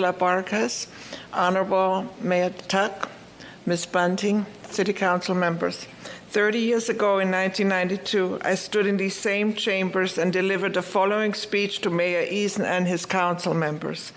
Barkas, Honorable Mayor Tuck, Ms. Bunting, City Council members. 30 years ago in 1992, I stood in these same chambers and delivered the following speech to Mayor Eason and his council members.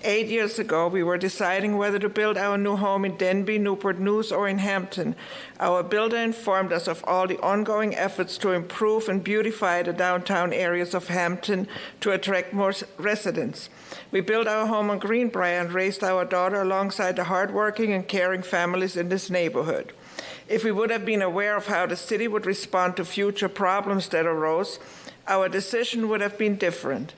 8 years ago, we were deciding whether to build our new home in Denbigh, Newport News, or in Hampton. Our builder informed us of all the ongoing efforts to improve and beautify the downtown areas of Hampton to attract more residents. We built our home on Greenbrier and raised our daughter alongside the hardworking and caring families in this neighborhood. If we would have been aware of how the city would respond to future problems that arose, our decision would have been different.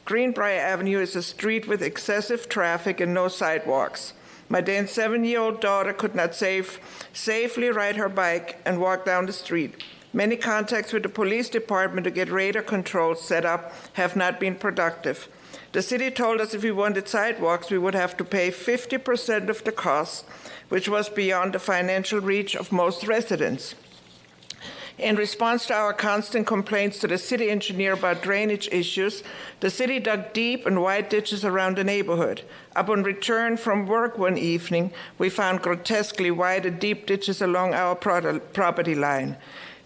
Greenbrier Avenue is a street with excessive traffic and no sidewalks. My then 7-year-old daughter could not safely ride her bike and walk down the street. Many contacts with the police department to get radar controls set up have not been productive. The city told us if we wanted sidewalks, we would have to pay 50% of the cost, which was beyond the financial reach of most residents. In response to our constant complaints to the city engineer about drainage issues, the city dug deep and wide ditches around the neighborhood. Upon return from work one evening, we found grotesquely wide and deep ditches along our property line.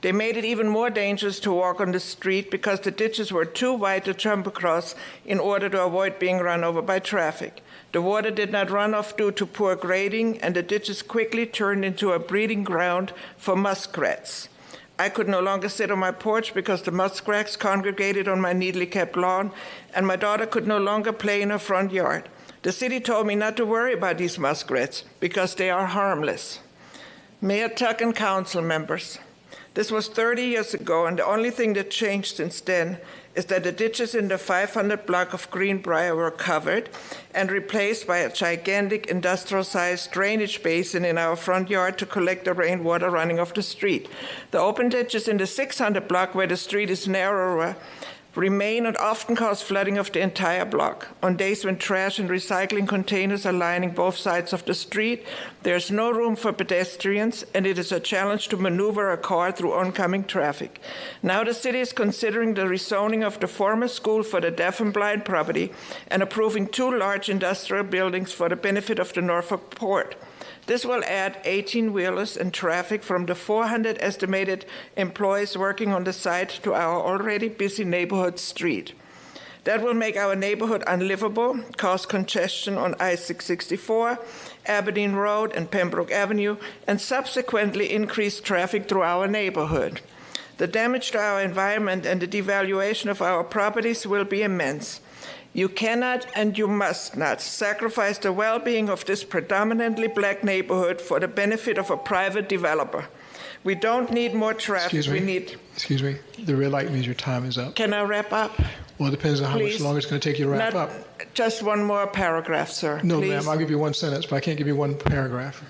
They made it even more dangerous to walk on the street because the ditches were too wide to jump across in order to avoid being run over by traffic. The water did not run off due to poor grading, and the ditches quickly turned into a breeding ground for muskrats. I could no longer sit on my porch because the muskrats congregated on my neatly kept lawn, and my daughter could no longer play in her front yard. The city told me not to worry about these muskrats because they are harmless. Mayor Tuck and council members, this was 30 years ago, and the only thing that changed since then is that the ditches in the 500 block of Greenbrier were covered and replaced by a gigantic industrial-sized drainage basin in our front yard to collect the rainwater running off the street. The open ditches in the 600 block, where the street is narrower, remain and often cause flooding of the entire block. On days when trash and recycling containers are lining both sides of the street, there's no room for pedestrians, and it is a challenge to maneuver a car through oncoming traffic. Now the city is considering the rezoning of the former school for the deaf and blind property and approving 2 large industrial buildings for the benefit of the Norfolk Port. This will add 18-wheelers and traffic from the 400 estimated employees working on the site to our already busy neighborhood street. That will make our neighborhood unlivable, cause congestion on I-664, Aberdeen Road, and Pembroke Avenue, and subsequently increase traffic through our neighborhood. The damage to our environment and the devaluation of our properties will be immense. You cannot and you must not sacrifice the well-being of this predominantly black neighborhood for the benefit of a private developer. We don't need more traffic. Excuse me. The red light means your time is up. Can I wrap up? Well, it depends on how much longer it's going to take you to wrap up. Just one more paragraph, sir. No, please. ma'am, I'll give you one sentence, but I can't give you one paragraph.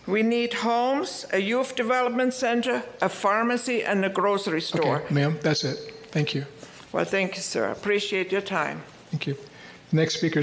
We need homes, a youth development center, a pharmacy, and a grocery store. Okay, ma'am, that's it. Thank you. Well, thank you, sir. I appreciate your time. Thank you. Next speaker.